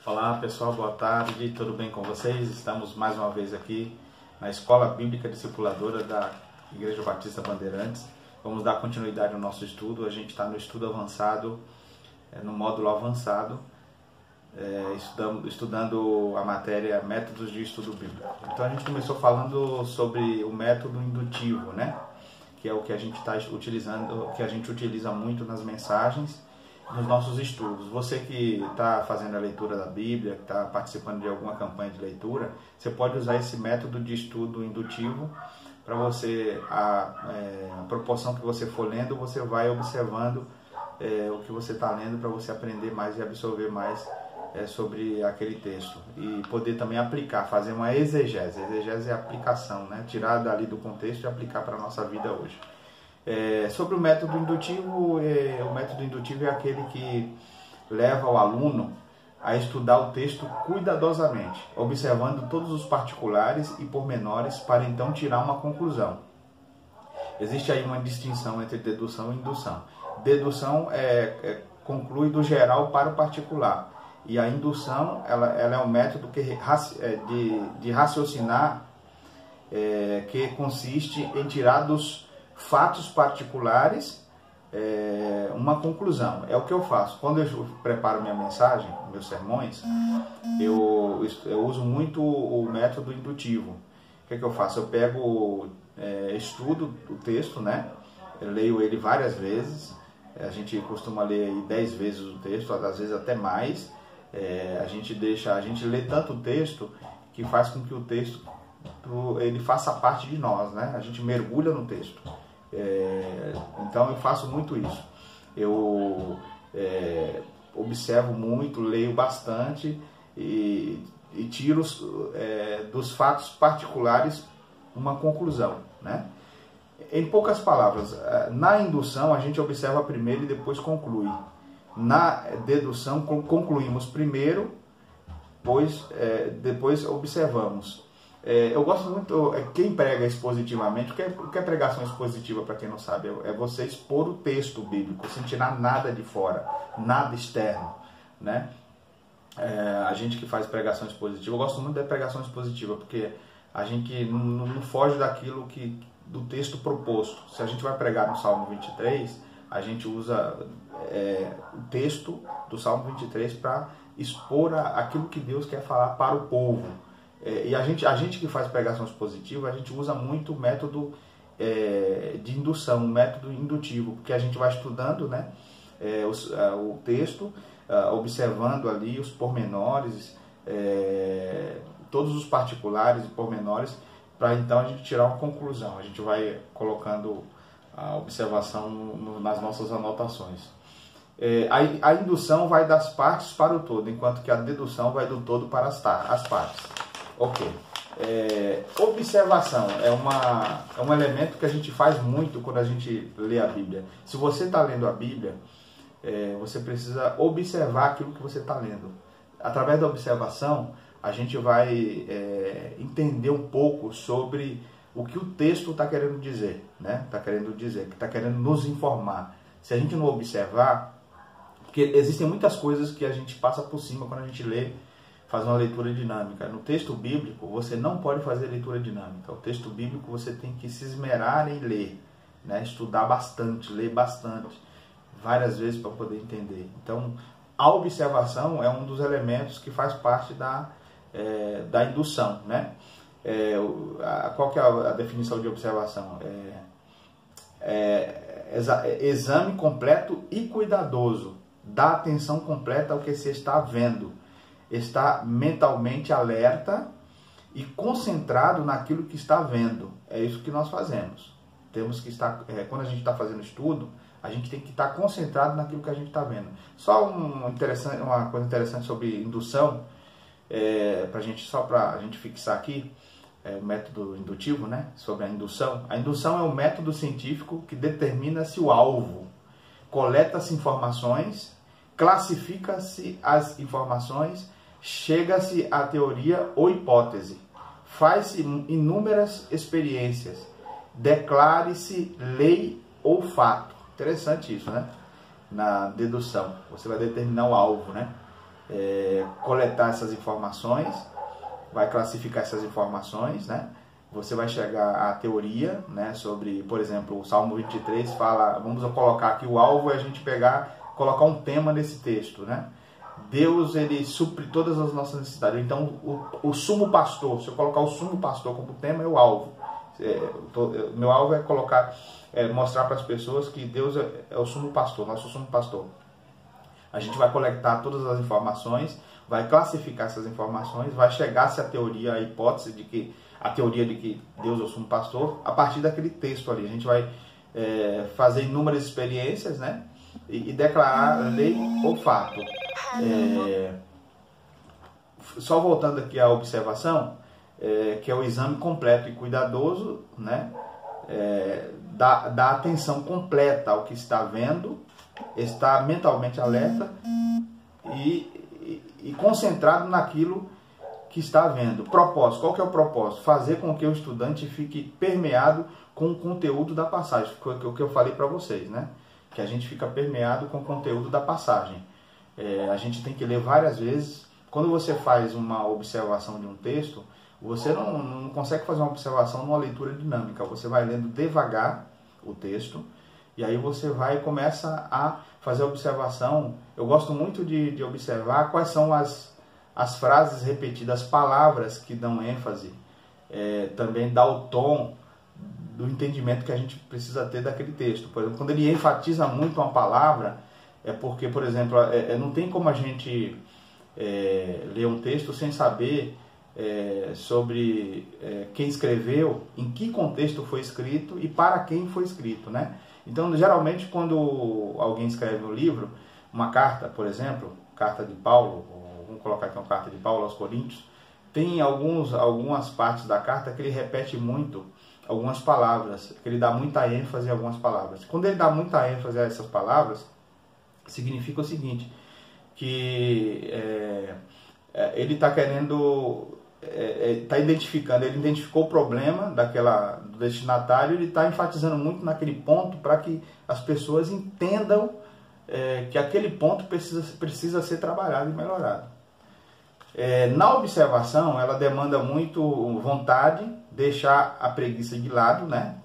Olá pessoal, boa tarde, tudo bem com vocês? Estamos mais uma vez aqui na Escola Bíblica Discipuladora da Igreja Batista Bandeirantes. Vamos dar continuidade ao nosso estudo. A gente está no estudo avançado, no módulo avançado, estudando a matéria Métodos de Estudo Bíblico. Então a gente começou falando sobre o método indutivo, né? Que é o que a gente está utilizando, que a gente utiliza muito nas mensagens, nos nossos estudos. Você que está fazendo a leitura da Bíblia, que está participando de alguma campanha de leitura, você pode usar esse método de estudo indutivo para você, a proporção que você for lendo, você vai observando o que você está lendo para você aprender mais e absorver mais sobre aquele texto e poder também aplicar, fazer uma exegese. Exegese é a aplicação, né? Tirar dali do contexto e aplicar para a nossa vida hoje. Sobre o método indutivo, o método indutivo é aquele que leva o aluno a estudar o texto cuidadosamente, observando todos os particulares e pormenores para então tirar uma conclusão. Existe aí uma distinção entre dedução e indução. Dedução conclui do geral para o particular, e a indução ela é um método de raciocinar que consiste em tirar dos fatos particulares uma conclusão. É o que eu faço quando eu preparo minha mensagem, meus sermões. Eu uso muito o método indutivo. O que eu faço? Eu pego, estudo o texto, né? Eu leio ele várias vezes. A gente costuma ler 10 vezes o texto, às vezes até mais. A gente lê tanto o texto que faz com que o texto ele faça parte de nós, né? A gente mergulha no texto. Então eu faço muito isso. Eu observo muito, leio bastante e tiro dos fatos particulares uma conclusão, né? Em poucas palavras, na indução a gente observa primeiro e depois conclui. Na dedução concluímos primeiro, depois observamos. Eu gosto muito, quem prega expositivamente, o que é pregação expositiva, para quem não sabe, é você expor o texto bíblico, sem tirar nada de fora, nada externo, né? A gente que faz pregação expositiva, eu gosto muito da pregação expositiva, porque a gente não foge do texto proposto. Se a gente vai pregar no Salmo 23, a gente usa o texto do Salmo 23 para expor aquilo que Deus quer falar para o povo. E a gente que faz pregação expositiva, a gente usa muito o método de indução, o método indutivo, porque a gente vai estudando, né, o texto, observando ali os pormenores, todos os particulares e pormenores, para então a gente tirar uma conclusão. A gente vai colocando a observação nas nossas anotações. A indução vai das partes para o todo, enquanto que a dedução vai do todo para as partes. Ok. Observação é um elemento que a gente faz muito quando a gente lê a Bíblia. Se você está lendo a Bíblia, você precisa observar aquilo que você está lendo. Através da observação, a gente vai entender um pouco sobre o que o texto está querendo dizer, né? Está querendo nos informar. Se a gente não observar, porque existem muitas coisas que a gente passa por cima quando a gente lê, faz uma leitura dinâmica. No texto bíblico, você não pode fazer leitura dinâmica. O texto bíblico você tem que se esmerar em ler, né? Estudar bastante, ler bastante, várias vezes para poder entender. Então, a observação é um dos elementos que faz parte da indução, né? Qual que é a definição de observação? Exame completo e cuidadoso. Dá atenção completa ao que se está vendo. Está mentalmente alerta e concentrado naquilo que está vendo. É isso que nós fazemos. Temos que estar, quando a gente está fazendo estudo, a gente tem que estar concentrado naquilo que a gente está vendo. Só uma coisa interessante sobre indução, para a gente fixar aqui, o método indutivo, né? Sobre a indução. A indução é um método científico que determina-se o alvo, coleta-se informações, classifica-se as informações, chega-se à teoria ou hipótese, faz-se inúmeras experiências, declare-se lei ou fato. Interessante isso, né? Na dedução, você vai determinar o alvo, né? coletar essas informações, vai classificar essas informações, né? Você vai chegar à teoria, né, sobre, por exemplo, o Salmo 23 fala, vamos colocar aqui o alvo, é a gente colocar um tema nesse texto, né? Deus, ele supre todas as nossas necessidades. Então, o sumo pastor, se eu colocar o sumo pastor como tema, é o alvo. Meu alvo é mostrar para as pessoas que Deus é o sumo pastor, nosso sumo pastor. A gente vai coletar todas as informações, vai classificar essas informações, vai chegar-se à teoria, a hipótese de que a teoria de que Deus é o sumo pastor, a partir daquele texto ali. A gente vai fazer inúmeras experiências, né? E declarar lei ou fato. Só voltando aqui à observação, que é o exame completo e cuidadoso, né? Da atenção completa ao que está vendo, está mentalmente alerta e concentrado naquilo que está vendo. Propósito, qual que é o propósito? Fazer com que o estudante fique permeado com o conteúdo da passagem, o que eu falei para vocês, né? Que a gente fica permeado com o conteúdo da passagem. A gente tem que ler várias vezes. Quando você faz uma observação de um texto, você não consegue fazer uma observação numa leitura dinâmica. Você vai lendo devagar o texto e aí você vai e começa a fazer a observação. Eu gosto muito de observar quais são as frases repetidas, as palavras que dão ênfase, também dá o tom do entendimento que a gente precisa ter daquele texto. Por exemplo, quando ele enfatiza muito uma palavra, é porque, por exemplo, não tem como a gente ler um texto sem saber sobre quem escreveu, em que contexto foi escrito e para quem foi escrito, né? Então, geralmente, quando alguém escreve um livro, uma carta, por exemplo, carta de Paulo, vamos colocar aqui uma carta de Paulo aos Coríntios, tem algumas partes da carta que ele repete muito algumas palavras, que ele dá muita ênfase em algumas palavras. Quando ele dá muita ênfase a essas palavras, significa o seguinte, que ele está querendo, está identificando, ele identificou o problema do destinatário, ele está enfatizando muito naquele ponto para que as pessoas entendam que aquele ponto precisa ser trabalhado e melhorado. Na observação, ela demanda muito vontade, deixar a preguiça de lado, né?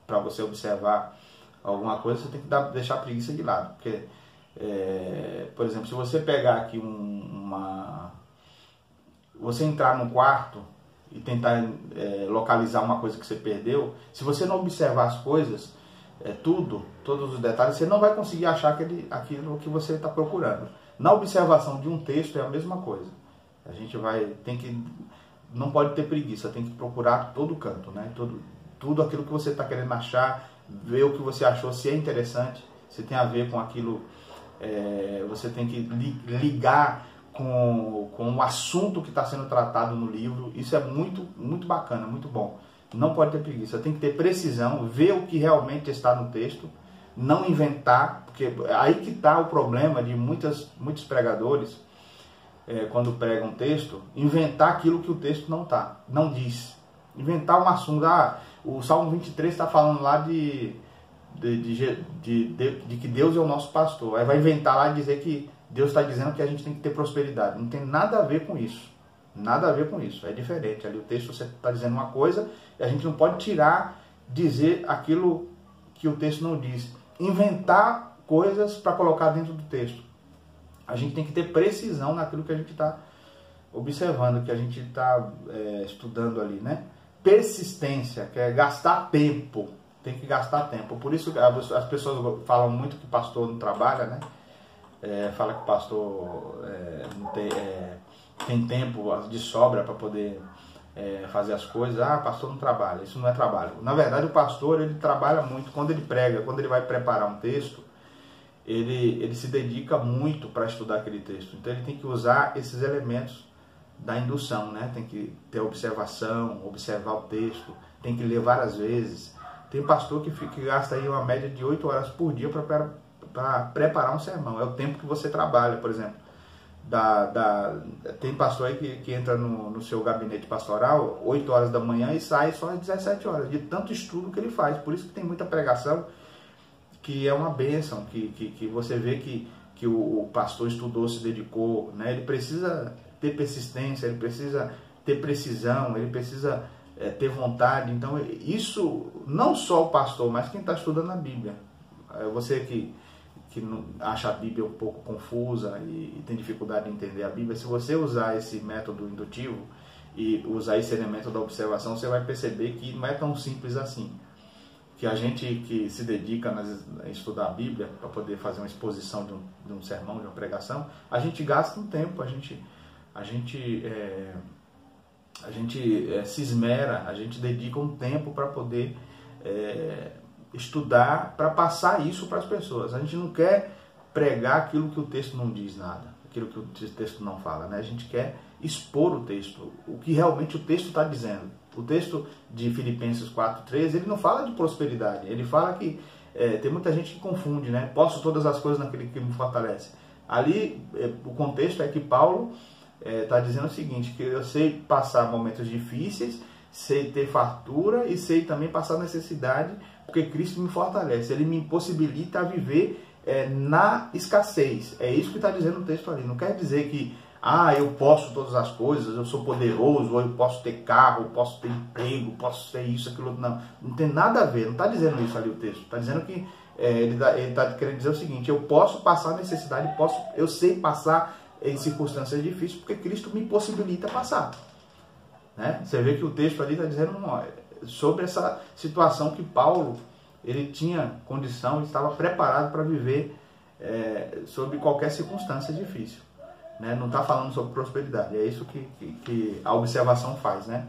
Para você observar alguma coisa, você tem que deixar a preguiça de lado. Porque, por exemplo, se você pegar aqui você entrar num quarto e tentar localizar uma coisa que você perdeu, se você não observar as coisas, todos os detalhes, você não vai conseguir achar aquilo que você está procurando. Na observação de um texto é a mesma coisa. A gente não pode ter preguiça, tem que procurar todo canto, né? Tudo aquilo que você está querendo achar, ver o que você achou, se é interessante, se tem a ver com aquilo, você tem que ligar com o assunto que está sendo tratado no livro. Isso é muito, muito bacana, muito bom. Não pode ter preguiça, tem que ter precisão, ver o que realmente está no texto, não inventar, porque aí que está o problema de muitos pregadores, quando pregam um texto, inventar aquilo que o texto não diz. Inventar um assunto. O Salmo 23 está falando lá de que Deus é o nosso pastor. Aí vai inventar lá e dizer que Deus está dizendo que a gente tem que ter prosperidade. Não tem nada a ver com isso. Nada a ver com isso. É diferente. Ali o texto você está dizendo uma coisa e a gente não pode dizer aquilo que o texto não diz. Inventar coisas para colocar dentro do texto. A gente tem que ter precisão naquilo que a gente está observando, que a gente está estudando ali, né? Persistência, que é gastar tempo. Tem que gastar tempo. Por isso as pessoas falam muito que pastor não trabalha, né? Fala que pastor não tem tempo de sobra para poder fazer as coisas. Pastor não trabalha. Isso não é trabalho. Na verdade, o pastor, ele trabalha muito. Quando ele prega, quando ele vai preparar um texto, ele se dedica muito para estudar aquele texto. Então ele tem que usar esses elementos da indução, né? Tem que ter observação, observar o texto, tem que ler várias vezes. Tem pastor que gasta aí uma média de 8 horas por dia para preparar um sermão. É o tempo que você trabalha, por exemplo. Tem pastor aí que entra no seu gabinete pastoral 8 horas da manhã e sai só às 17 horas, de tanto estudo que ele faz. Por isso que tem muita pregação que é uma bênção, que você vê que que o pastor estudou, se dedicou, né? Ele precisa ter persistência, ele precisa ter precisão, ele precisa ter vontade. Então isso não só o pastor, mas quem está estudando a Bíblia. Você que acha a Bíblia um pouco confusa e tem dificuldade de entender a Bíblia, se você usar esse método indutivo e usar esse elemento da observação, você vai perceber que não é tão simples assim. Que a gente que se dedica a estudar a Bíblia para poder fazer uma exposição de um sermão, de uma pregação, a gente gasta um tempo, a gente se esmera, a gente dedica um tempo para poder estudar, para passar isso para as pessoas. A gente não quer pregar aquilo que o texto não diz nada, aquilo que o texto não fala, né? A gente quer expor o texto, o que realmente o texto está dizendo. O texto de Filipenses 4:13, ele não fala de prosperidade, ele fala que tem muita gente que confunde, né? Posso todas as coisas naquele que me fortalece. Ali, o contexto é que Paulo está dizendo o seguinte, que eu sei passar momentos difíceis, sei ter fartura e sei também passar necessidade, porque Cristo me fortalece, ele me impossibilita a viver na escassez. É isso que está dizendo o texto ali. Não quer dizer que eu posso todas as coisas, eu sou poderoso, ou eu posso ter carro, eu posso ter emprego, posso ter isso, aquilo outro. Não tem nada a ver, não está dizendo isso ali o texto. Está dizendo que ele está querendo dizer o seguinte, eu posso passar necessidade, eu sei passar em circunstâncias difíceis, porque Cristo me possibilita passar. Né? Você vê que o texto ali está dizendo sobre essa situação que Paulo ele tinha condição, estava preparado para viver sobre qualquer circunstância difícil. Né? Não está falando sobre prosperidade, é isso que a observação faz. Né?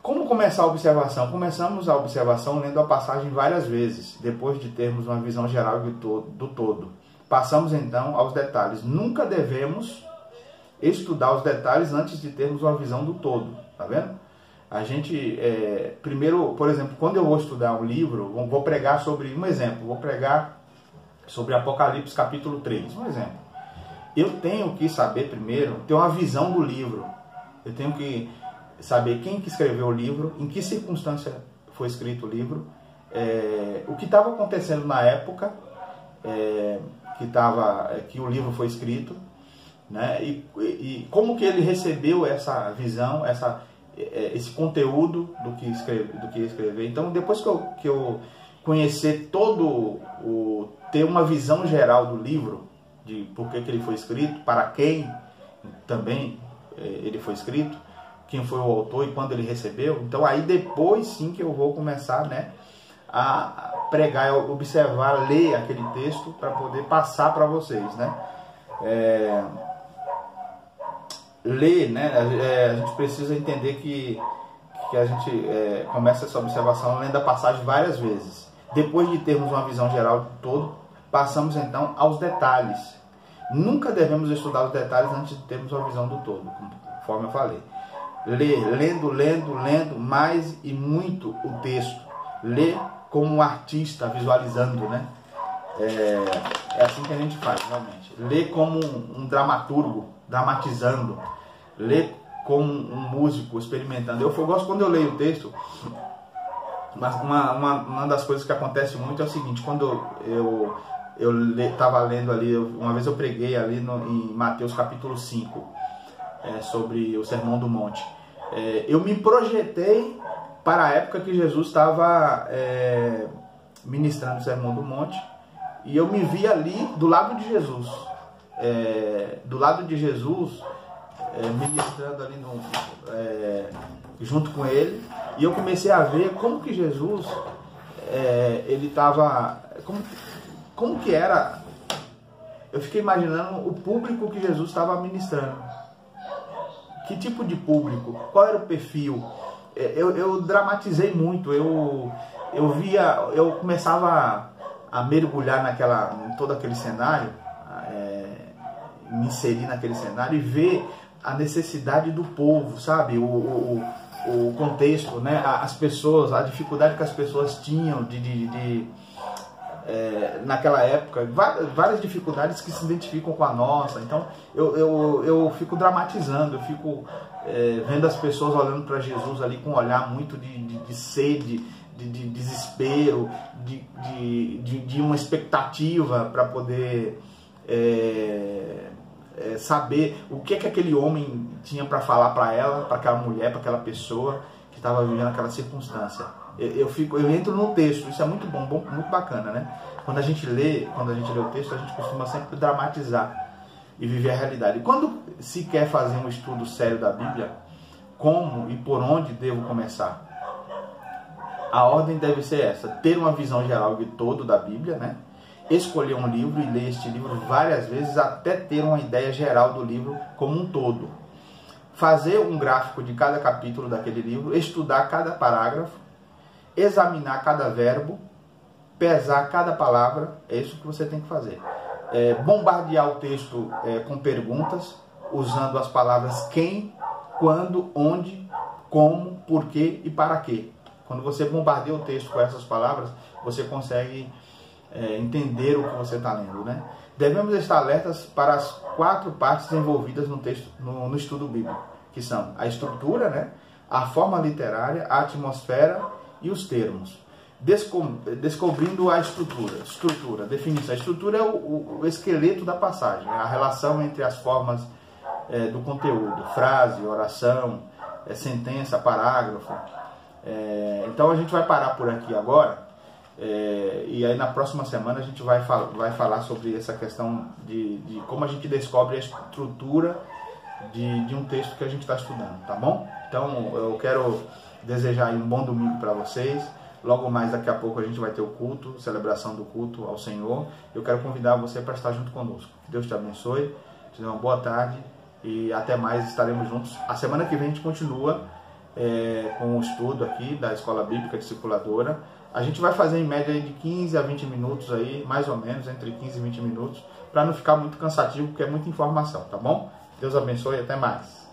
Como começar a observação? Começamos a observação lendo a passagem várias vezes, depois de termos uma visão geral do todo. Passamos então aos detalhes. Nunca devemos estudar os detalhes antes de termos uma visão do todo, tá vendo? A gente, primeiro, por exemplo, quando eu vou estudar um livro, vou pregar sobre, um exemplo, vou pregar sobre Apocalipse capítulo 3, um exemplo. Eu tenho que saber primeiro, ter uma visão do livro. Eu tenho que saber quem que escreveu o livro, em que circunstância foi escrito o livro, o que estava acontecendo na época que o livro foi escrito, né? E como que ele recebeu essa visão, esse conteúdo do que escrever. Então, depois que eu conhecer ter uma visão geral do livro, de por que ele foi escrito, para quem também ele foi escrito, quem foi o autor e quando ele recebeu, então aí depois sim que eu vou começar, né, a pregar, observar, ler aquele texto para poder passar para vocês, né? Ler, né? A gente precisa entender que a gente começa essa observação lendo a passagem várias vezes. Depois de termos uma visão geral do todo, passamos então aos detalhes. Nunca devemos estudar os detalhes antes de termos uma visão do todo, conforme eu falei. Lendo mais e muito o texto. Ler como um artista visualizando, né? É assim que a gente faz, realmente. Ler como um dramaturgo, dramatizando. Ler como um músico, experimentando. Eu gosto quando eu leio o texto, mas uma das coisas que acontece muito é o seguinte, quando eu estava lendo ali, uma vez eu preguei ali em Mateus capítulo 5, sobre o Sermão do Monte. Eu me projetei para a época que Jesus estava ministrando o Sermão do Monte, e eu me vi ali do lado de Jesus. Ministrando ali junto com ele, e eu comecei a ver como que Jesus ele estava, como que era. Eu fiquei imaginando o público que Jesus estava ministrando. Que tipo de público? Qual era o perfil? Eu dramatizei muito. Eu começava a mergulhar em todo aquele cenário, me inserir naquele cenário e ver a necessidade do povo, sabe? O contexto, né? As pessoas, a dificuldade que as pessoas tinham naquela época, várias dificuldades que se identificam com a nossa. Então eu fico dramatizando, eu fico vendo as pessoas olhando para Jesus ali com um olhar muito de sede, de desespero, de uma expectativa para poder saber o que aquele homem tinha para falar para ela, para aquela mulher, para aquela pessoa que estava vivendo aquela circunstância. Eu entro no texto, isso é muito bom, muito bacana, né? Quando a gente lê o texto, a gente costuma sempre dramatizar e viver a realidade. E quando se quer fazer um estudo sério da Bíblia, como e por onde devo começar? A ordem deve ser essa: ter uma visão geral de todo da Bíblia, né? Escolher um livro e ler este livro várias vezes até ter uma ideia geral do livro como um todo. Fazer um gráfico de cada capítulo daquele livro, estudar cada parágrafo, examinar cada verbo, pesar cada palavra. É isso que você tem que fazer. Bombardear o texto com perguntas, usando as palavras quem, quando, onde, como, porquê e para quê. Quando você bombardeia o texto com essas palavras, você consegue entender o que você está lendo, né? Devemos estar alertas para as 4 partes envolvidas no texto, no estudo bíblico, que são a estrutura, né? A forma literária, a atmosfera e os termos. Descobrindo a estrutura, definição. A estrutura é o esqueleto da passagem, a relação entre as formas do conteúdo, frase, oração, sentença, parágrafo. Então a gente vai parar por aqui agora, e aí na próxima semana a gente vai falar sobre essa questão de como a gente descobre a estrutura de um texto que a gente está estudando, tá bom? Então eu quero desejar aí um bom domingo para vocês. Logo mais daqui a pouco a gente vai ter o culto, celebração do culto ao Senhor. Eu quero convidar você para estar junto conosco. Que Deus te abençoe, te dê uma boa tarde e até mais, estaremos juntos. A semana que vem a gente continua com o estudo aqui da Escola Bíblica Discipuladora. A gente vai fazer em média de 15 a 20 minutos aí, mais ou menos, entre 15 e 20 minutos, para não ficar muito cansativo, porque é muita informação, tá bom? Deus abençoe e até mais.